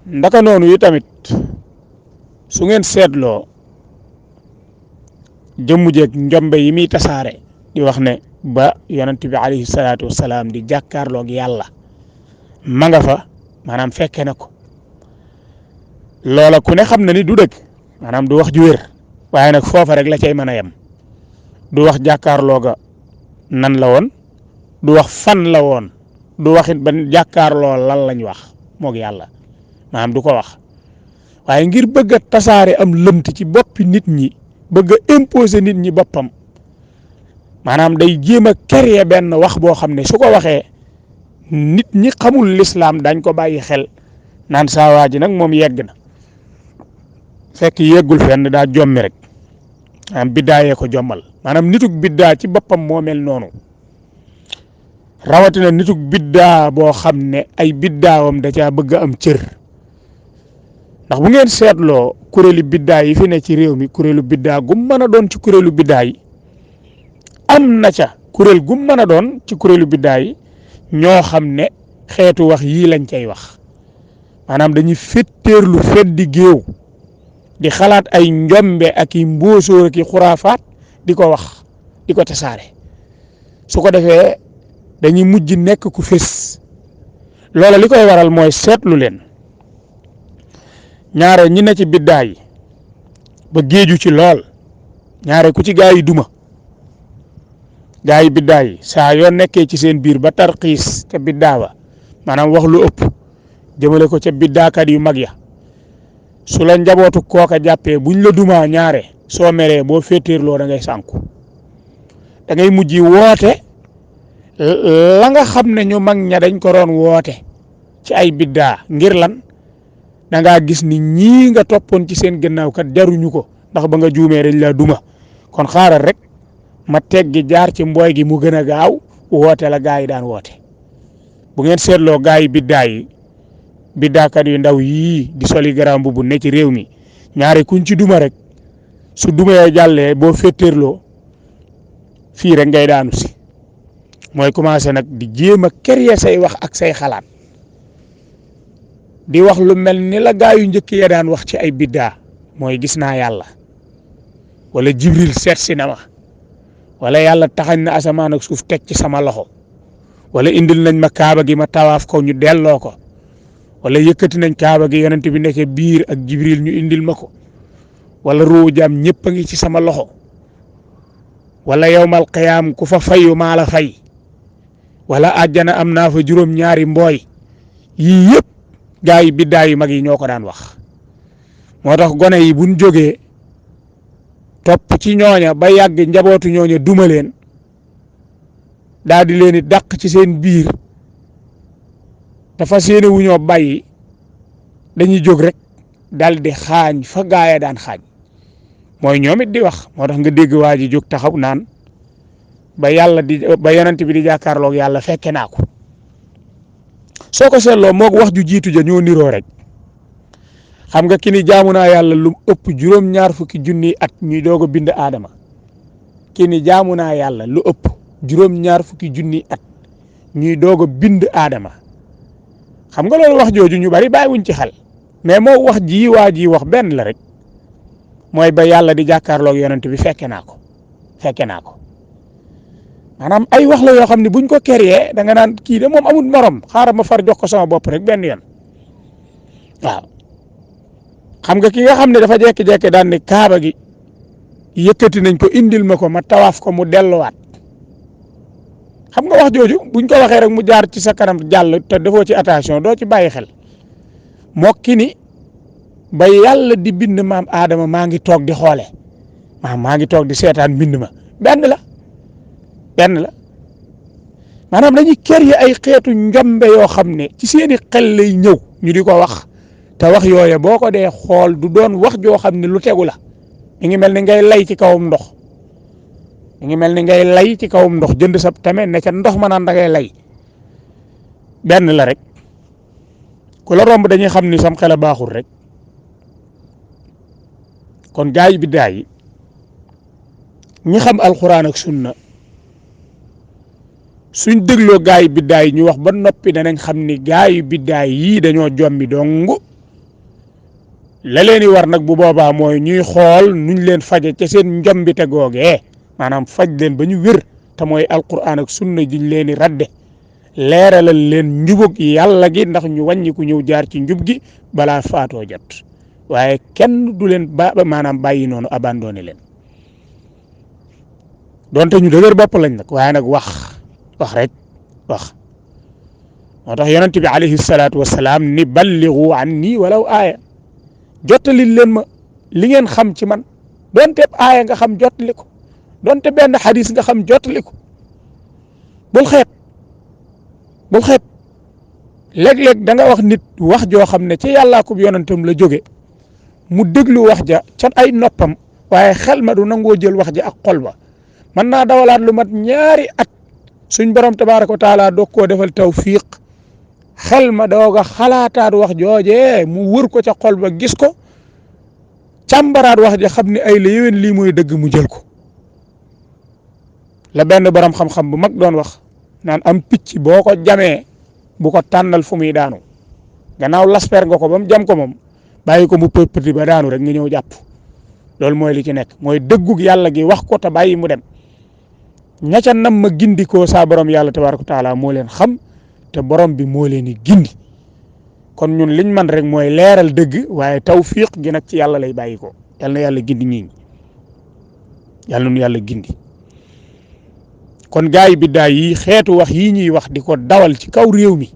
ndaka noonu yi tamit su ngeen seetloo jëmmu jeeg njombe yi muy tasaare di wax ne ba yonent bi alayhi salaatu wasalaam di jàkkaarloog yàlla ma nga fa maanaam fekke na ko loola ku ne xam na ni du dëgg maanaam du wax ju wér waaye nag foofa rek la cay mën a yem du wax jàkkaarlooga nan la woon du wax fan la woon du waxit ba jàkkaarloo lan lañ wax moog yàlla maanaam du ko wax waaye ngir bëgg a tasaare am lëmt ci boppi nit ñi bëgg a imposer nit ñi boppam maanaam day jéem a créer benn wax boo xam ne su ko waxee nit ñi xamul lislaam dañ ko bàyyi xel naan saa waa ji nag moom yegg na fekk yeggul fenn daa jommi rek maanaam biddaayee ko jommal maanaam nitug biddaa ci boppam moo mel noonu rawatina nitug biddaa boo xam ne ay biddaawam da caa bëgg am cër ndax bu ngeen seetloo kuréelu biddaa yi fi ne ci réew mi kuréelu biddaa gum mën a doon ci kuréelu biddaa yi am na ca kuréel gum mën a doon ci kuréelu biddaa yi ñoo xam ne xeetu wax yii lañ cay wax maanaam dañuy fetteerlu feddi géew di xalaat ay njombe ak i mbóosóor ak i xuraafaat di ko wax di ko tasaare su ko defee dañuy mujj nekk ku fés loola li koy waral mooy seetlu leen ñaare ñi ne ci biddaa yi ba géeju ci lool ñaare ku ci gaa yi duma gaa yi biddaa yi saa yoo nekkee ci seen biir ba tarxiis ca biddaa ba maanaam wax lu ëpp jëmale ko ca biddaakat yu mag ya su la njabootu kooka jàppee buñ la dumaa ñaare soo meree boo féeteerloo da ngay sànku da ngay mujj woote la nga xam ne ñu mag ña dañ ko doon woote ci ay biddaa ngir lan da ngaa gis ni ñii nga toppoon ci seen gannaaw kat jaruñu ko ndax ba nga juumee dañ la duma kon xaaral rek ma teggi jaar ci mbooy gi mu gën a gaaw woote la gaa yi daan woote bu ngeen seetloo gaa yi biddaa yi biddaakat yu ndaw yii di soli garam bu ne ci réew mi ñaare kuñ ci duma rek su duma ya jàllee boo féttéerloo fii rek ngay daanu si mooy commencé nag di jéem a créer say wax ak say xalaat di wax lu mel ni la gaa yu njëkk ya daan wax ci ay biddaa mooy gis naa yàlla wala jibril seet si na ma wala yàlla taxañ na asamaan ak suuf teg ci sama loxo wala indil nañ ma kaaba gi ma tawaaf ko ñu delloo ko wala yëkkati nañ kaaba gi yonent bi nekk biir ak jibril ñu indil ma ko wala ruu jaam ñëpp a ngi ci sama loxo wala yawmal qiyaam ku fa fayu maa la fay wala àjjana am naa fa juróom-ñaari mbooy yii yëpp gaa yi biddaa yu mag yi ñoo ko daan wax moo tax gone yi buñ jógee topp ci ñooña ba yàgg njabootu ñooña duma leen daal di leen di dàq ci seen biir dafa séene wu ñoo bàyyi dañuy jóg rek daal di xaañ fa gaaya daan xaañ mooy ñoom it di wax moo tax nga dégg waa ji jóg taxaw naan ba yàlla di ba yonent bi di jàkkaarloog yàlla fekke naa ko soo ko seetloo moog wax ju jiitu ja ñoo niroo rek xam nga ki ni jaamu naa yàlla lu ëpp juróom-ñaar fukki junni at ñuy doog a bind aadama ki ni jaamu naa yàlla lu ëpp juróom-ñaar fukki junni at ñuy doog a bind aadama xam nga loolu wax jooju ñu bari bàyyiwuñ ci xel mais moo wax ji waa ji wax benn la rek mooy ba yàlla di jàkkaarloog yonent bi fekke naa ko maanaam ay wax la yoo xam ne buñ ko créé da nga naan kii de moom amul morom xaaral ma far jox ko sama bopp rek benn yoon waaw xam nga ki nga xam ne dafa jékki-jékki daan ne kaaba gi yëkkati nañ ko indil ma ko ma tawaaf ko mu delluwaat xam nga wax jooju buñ ko waxee rek mu jaar ci sa kanam jàll te defoo ci attention doo ci bàyyi xel mokki ni ba yàlla di bind maam Adama maa ngi toog di xoole maa ngi toog di seetaan bind ma benn la maanaam dañuy créer ay xeetu njombe yoo xam ne ci seeni xel lay ñëw ñu di ko wax te wax yooye boo ko dee xool du doon wax joo xam ne lu tegu la mi ngi mel ni ngay lay ci kawam ndox jënd sa tame ne ca ndox ma naan da ngay lay benn la rek ku la romb dañuy xam ni sam xel a baaxul rek kon gaa yi biddaa yi ñi xam alxuraan ak sunna suñ dégloo gaa yi biddaa yi ñu wax ba noppi danañ xam ni gaa yi biddaa yii dañoo jommi dong la leen di war nag bu boobaa mooy ñuy xool nuñ leen faje ca seen njombite googee maanaam faj leen ba ñu wér te mooy alquran ak sunna jiñ leen di radde leeralal leen njubug yàlla gi ndax ñu wàññi ku ñëw jaar ci njub gi balaa faatoo jot waaye kenn du leen maanaam bàyyi noonu abandonné leen donte ñu dëgër bopp lañ nag waaye nag wax rek wax moo tax yonent bi alayhi salaatu wasalaam ni balligu anni walaw aaya jottali leen ma li ngeen xam ci man donte aaya nga xam jottali ko donte benn xadis nga xam jottali ko bul xeeb léeg-léeg da nga wax nit wax joo xam ne ci yàllaa ko yonentam la jóge mu déglu wax ja ca ay noppam waaye xel ma du nangoo jël wax ja ak xol ba mën naa dawalaat lu mat ñaari at suñ borom tabaaraka wa taala doog koo defal tawfiq xel ma doog a xalaataat wax joojee mu wër ko ca xol ba gis ko càmbaraat wax ja xam ne ay la yéwén lii mooy dëgg mu jël ko la benn borom xam-xam bu mag doon wax naan am picc boo ko jamee bu ko tànnal fu muy daanu gannaaw lasper nga ko ba mu jam ko moom bàyyi ko mu pëpëti ba daanu rek nga ñëw jàpp loolu mooy li ci nekk mooy dëggug yàlla gi wax ko te bàyyi mu dem ña ca nam ma gindikoo saa borom yàlla tabaaraka wa taala moo leen xam te borom bi moo leen di gindi kon ñun liñ man rek mooy leeral dëgg waaye tawfiq gi nag ci yàlla lay bàyyi ko yal na yàlla gindi ñi yàlla nu yàlla gindi kon gaay biddaa yi xeetu wax yi ñuy wax di ko dawal ci kaw réew mi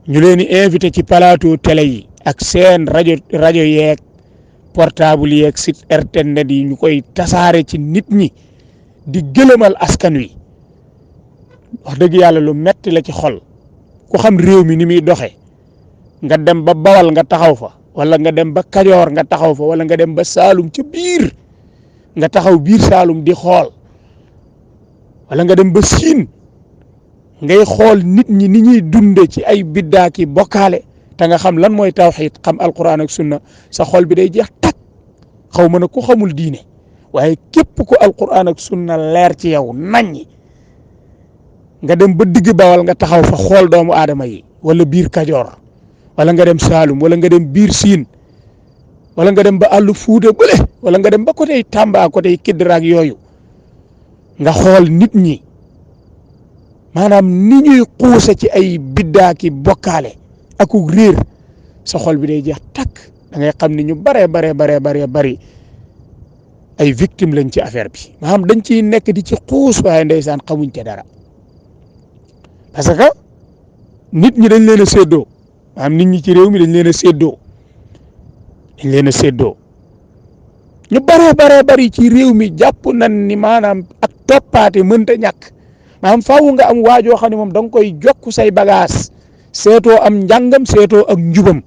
ñu leen di invité ci plateau télé yi ak seen rajo yeeg portable yeeg site internet yi ñu koy tasaare ci nit ñi di gëlëmal askan wi wax dëgg yàlla lu metti la ci xol ku xam réew mi ni muy doxee nga dem ba Bawal nga taxaw fa wala nga dem ba Kajoor nga taxaw fa wala nga dem ba Saalum ci biir nga taxaw biir Saalum di xool wala nga dem ba Siin ngay xool nit ñi ni ñuy dunde ci ay biddaa ki bokkaale te nga xam lan mooy tawxiid xam alquran ak sunna sa xol bi day jeex tak xaw ma ne ku xamul diine waaye képp ku alquran ak sunna leer ci yow naññi nga dem ba digg Bawal nga taxaw fa xool doomu aadama yi wala biir Kajoor wala nga dem Saalum wala nga dem biir Siin wala nga dem ba àllu Fuuta bële wala nga dem ba côté Tamba côté Kidira ak yooyu nga xool nit ñi maanaam ni ñuy xuuse ci ay biddaa ki bokkaale akuk réer sa xol bi day jeex takk da ngay xam ni ñu bare bari ay victime lañ ci affaire bi maanaam dañ ciy nekk di ci xuus waaye ndeysaan xamuñ te dara parce que nit ñi dañ leen a séddoo maanaam nit ñi ci réew mi dañ leen a séddoo ñu bare bari ci réew mi jàpp nañ ni maanaam ak toppaate mënta ñàkk maanaam faaw nga am waajoo xam ne moom da nga koy jokk say bagage seetoo am njàngam seetoo ak njubam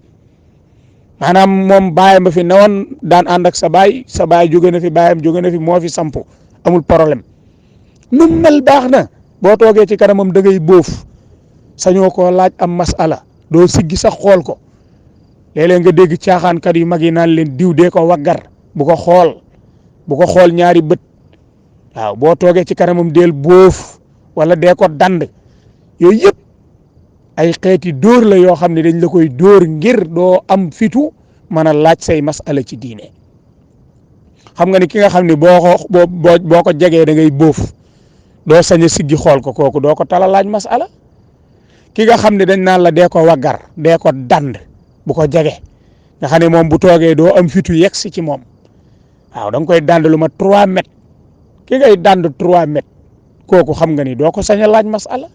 maanaam moom baayam ba fi newoon daan ànd ak sa baay jóge na fi baayam jóge na fi moo fi sampu amul problème nu mel baax na boo toogee ci kanamam da ngay bóof sañoo koo laaj am masala doo siggi sax xool ko léeg-léeg nga dégg caaxaankat yu mag yi naan leen diw dee ko waggar bu ko xool ñaari bët waaw boo toogee ci kanamam del bóof wala dee ko dand yooyu yëpp ay xeeti dóor la yoo xam ne dañ la koy dóor ngir doo am fitu mën a laaj say masala ci diine xam nga ni ki nga xam ne boo ko jegee da ngay bóof doo sañ a siggi xool ko kooku doo ko tala laaj masala ki nga xam ne dañ naan la dee ko waggar dee ko dand bu ko jege nga xam ne moom bu toogee doo am fitu yegg si ci moom waaw da nga koy dand lu ma 3 mètres ki ngay dand 3 mètres kooku xam nga ni doo ko sañ a laaj masala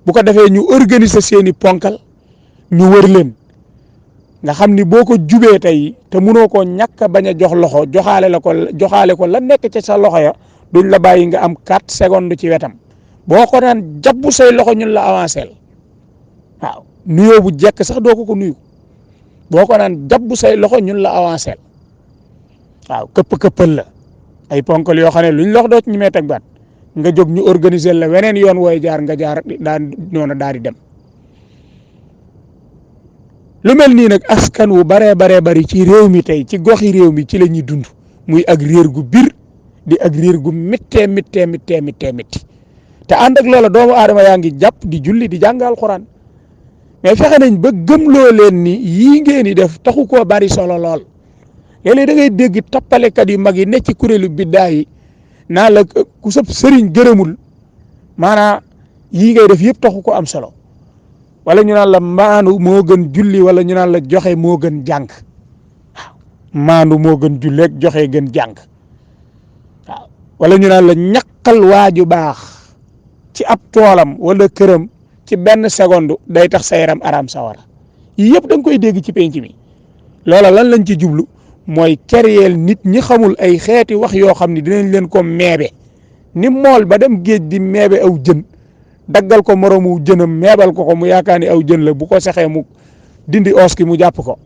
bu ko defee ñu organiser seeni ponkal ñu wër leen nga xam ni boo ko jubee tey te mënoo koo ñàkk a bañ a jox loxo joxaale ko la nekk ci sa loxo ya duñ la bàyyi nga am 4 secondes ci wetam boo ko daan jàpp say loxo ñun la avancé waaw nuyoo bu jekk sax doo ko nuyu boo ko daan jàpp say loxo ñun la avancé waaw këppal la ay ponkal yoo xam ne luñ lox doo ci ñemee teg baat nga jóg ñu organiser la weneen yoon wooy jaar nga jaar daan noonu daal di dem lu mel nii nag askan wu baree bari ci réew mi tey ci goxi réew mi ci la ñuy dund muy ak réer gu bir di ak réer gu méttee te ànd ak loola doomu aadama yaa ngi jàpp di julli di jàng alxuraan mais fexe nañ ba gëmloo leen ni yii ngeen di def taxu koo bari solo lool. léeg-léeg da ngay dégg tappalekat yu mag yi ne ci kuréelu biddaa yi naa la ku sëb sëriñ gërëmul maanaam yii ngay def yëpp taxu ko am solo wala ñu naan la maandu moo gën julli wala ñu naan la joxe moo gën jàng waaw maandu moo gën julli ak joxe gën jàng waaw wala ñu naan la ñaqal waaju baax ci ab toolam wala këram ci benn seconde day tax sa yaram araam sawara yii yëpp da nga koy dégg ci penc mi loola lan lañ ci jublu mooy keriyeel nit ñi xamul ay xeeti wax yoo xam ne dinañ leen ko meebe ni mool ba dem géej di meebe aw jën daggal ko moromu jënam meebal ko mu yaakaar ni aw jën la bu ko saxee mu dindi os ki mu jàpp ko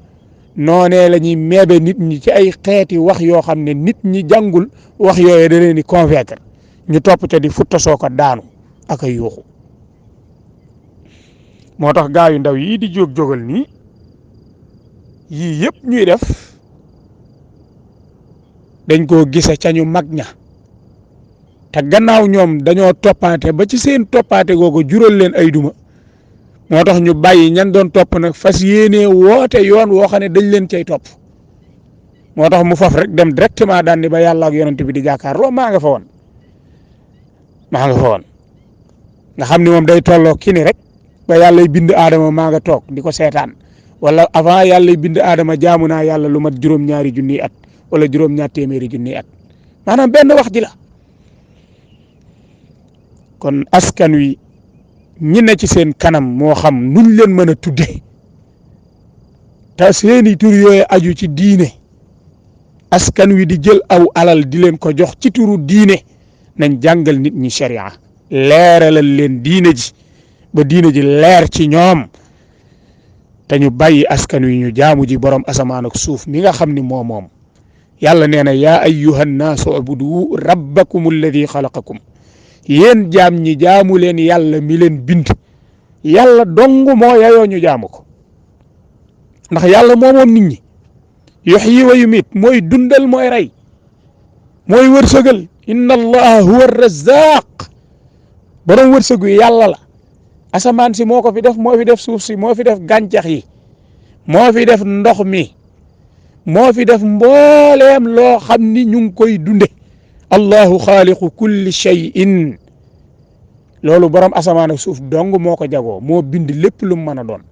noonee la ñuy meebe nit ñi ci ay xeeti wax yoo xam ne nit ñi jàngul wax yooyu da leen di convaincre ñu topp ca di futtasoo ko daanu ak ay yuuxu moo tax gaa yu ndaw yii di jóg-jógal nii yii yëpp ñuy def dañ koo gise ca ñu mag ña te gannaaw ñoom dañoo toppaate ba ci seen toppaate googu jural leen ay duma moo tax ñu bàyyi ñan doon topp nag fas yéenee woote yoon woo xam ne dañ leen cay topp moo tax mu faf rek dem directement daan ni ba yàlla ak yonent bi di jàkkaarloo maa nga fa woon nga xam ni moom day tolloo ki ni rek ba yàlla bind aadama maa nga toog di ko seetaan wala avant yàlla bind aadama jaamu naa yàlla lu mat juróom-ñaari junniy at wala juróom-ñaar téeméeri junniy at maanaam benn wax ji la kon askan wi ñi ne ci seen kanam moo xam nuñ leen mën a tudde te seeni tur yooyu aju ci diine askan wi di jël aw alal di leen ko jox ci turu diine nañ jàngal nit ñi sharia leeralal leen diine ji ba diine ji leer ci ñoom te ñu bàyyi askan wi ñu jaamu ji borom asamaan ak suuf mi nga xam ni moom yàlla nee na yaa ayyuhan naasu ubudu rabbakum alladi xalaqakum yéen jaam ñi jaamu leen yàlla mi leen bind yàlla dong moo yayoo ñu jaamu ko ndax yàlla moomoon nit ñi yuhyi wa yumiit mooy dundal mooy rey mooy wërsëgal inna allaha huwa arrazzaq borom wërsëgu yàlla la asamaan si moo ko fi def moo fi def suuf si moo fi def gàncax yi moo fi def ndox mi moo fi def mbooleem loo xam ni ñu ngi koy dunde allahu xaaliqu kulli shay'in loolu borom asamaan ak suuf dong moo ko jagoo moo bind lépp lu mu mën a doon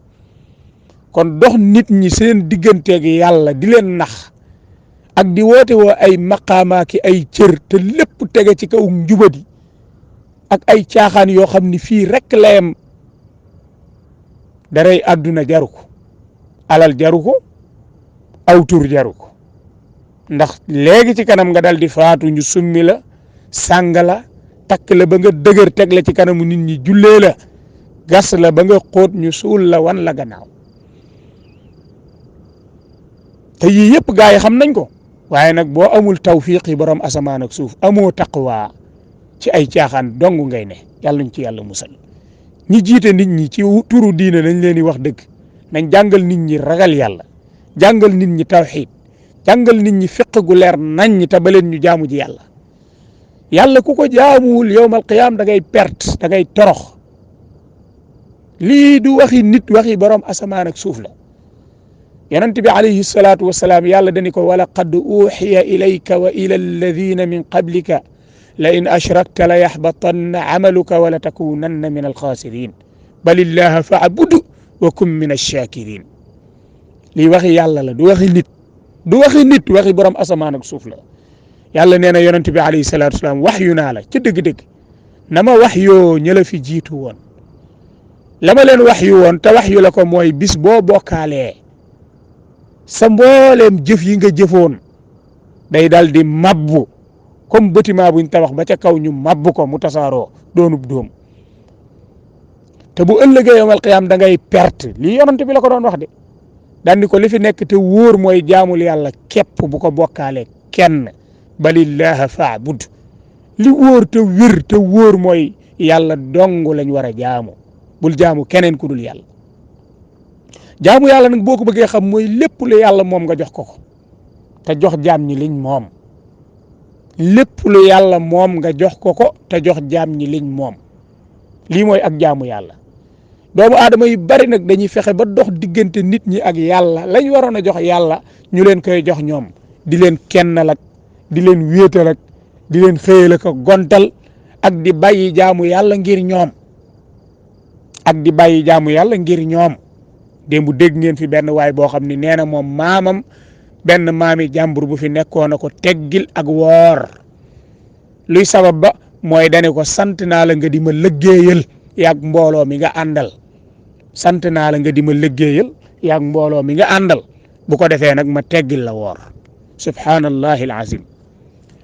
kon dox nit ñi seen digganteeg yàlla di leen nax ak di woote woo ay maqaamaa ki ay cër te lépp tege ci kaw njubadi ak ay caaxaan yoo xam ni fii rek layam daray àdduna jaru ko alal jaru ko aw tur jaru ko ndax léegi ci kanam nga dal di faatu ñu summi la sàng la takk la ba nga dëgër teg la ci kanamu nit ñi jullee la gas la ba nga xóot ñu suul la wan la gannaaw te yii yëpp gaa yi xam nañ ko waaye nag boo amul tawfiqi borom asamaan ak suuf amoo taqwa ci ay caaxaan dong ngay ne yàlla ñu ci yàlla musal ñi jiite nit ñi ci turu diine nañ leen di wax dëgg nañ jàngal nit ñi ragal yàlla jàngal nit ñi tawxiid jàngal nit ñi fiq gu leer nañ te ba leen ñu jaamu ji yàlla yàlla ku ko jaamuwul yowmal qiyaam da ngay perte da ngay torox lii du waxi nit waxi borom asamaan ak suuf la yonent bi alayhi salaatu wasalaam yàlla dani ko wa laqad uuxiya ilayka wa ila alladina min qablika la in ashrakta la yaxbatanna amaluka wala takunanna min alxaasirin bal illaha fa'bud wa kun min alshakirin lii waxi yàlla la du waxi nit waxi borom asamaan ak suuf la yàlla nee na yonent bi alayhi salaatu wasalaam wax yu naa la ci dëgg-dëgg na ma wax yoo ña la fi jiitu woon la ma leen wax yu woon te wax yu la ko mooy bis boo bokkaalee sa mbooleem jëf yi nga jëfoon day dal di mabbu comme bâtiment buñ tabax ba ca kaw ñu mabbu ko mu tasaaroo doonub doom te bu ëllëgee yawmal qiyaam da ngay perte lii yonent bi la ko doon wax de daan ni ko li fi nekk te wóor mooy jaamul yàlla képp bu ko bokkaalee kenn balillaha fa'bud li wóor te wér te wóor mooy yàlla dong lañ war a jaamu bul jaamu keneen ku dul yàlla jaamu yàlla nag boo ko bëggee xam mooy lépp lu yàlla moom nga jox ko ko te jox jaam ñi liñ moom lépp lu yàlla moom nga jox ko ko te jox jaam ñi liñ moom lii mooy ak jaamu yàlla doomu aadama yu bari nag dañuy fexe ba dox diggante nit ñi ak yàlla lañ waroon a jox yàlla ñu leen koy jox ñoom di leen kennal ak di leen wéetal ak di leen xëyal ak gontal ak di bàyyi jaamu yàlla ngir ñoom démb dégg ngeen fi benn waay boo xam ni nee na moom maamam benn maami jàmbur bu fi nekkoon na ko teggil ak woor luy sabab ba mooy dane ko sant naa la nga di ma liggéeyal yaag mbooloo mi nga àndal sant naa la nga di ma liggéeyal yaag mbooloo mi nga àndal bu ko defee nag ma teggil la woor subhanallahi alazim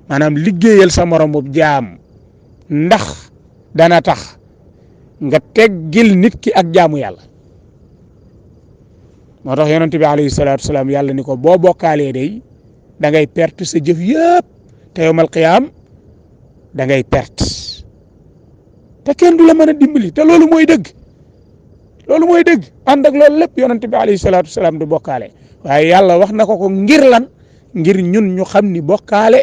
maanaam liggéeyal sa morom bu jaam ndax dana tax nga teggil nit ki ak jaamu yàlla. moo tax yonent bi alayhi salaatu wasalaam yàlla ni ko boo bokkaalee day da ngay perte sa jëf yëpp te yawmal qiyaam da ngay perte te kenn du la mën a dimbali te loolu mooy dëgg ànd ak loolu lépp yonent bi alayhi salaatu wasalaam du bokkaale waaye yàlla wax na ko ngir lan ngir ñun ñu xam ni bokkaale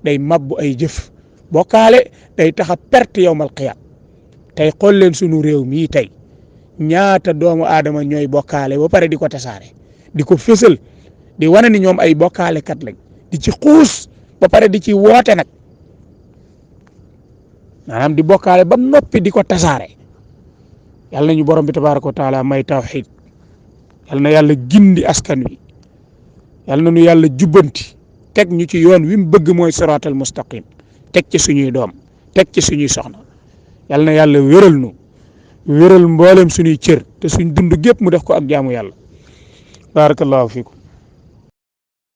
day mabbu ay jëf bokkaale day tax a perte yawmal qiyaam tey xool leen sunu réew mii tey ñaata doomu aadama ñooy bokkaale ba pare di ko tasaare di ko fësal di wane ni ñoom ay bokkaale kat lañ di ci xuus ba pare di ci woote nag maanaam di bokkaale ba noppi di ko tasaare yàlla nañu borom bi tabaaraka wa taala may tawxiid yàlla na yàlla gindi askan wi yàlla na nu yàlla jubbanti teg ñu ci yoon wi mu bëgg mooy siraatal mustaqim teg ci suñuy doom teg ci suñuy soxna yàlla na yàlla wéral mboolem suñuy cër te suñ dund gépp mu def ko ak jaamu yàlla barakallahu fiikum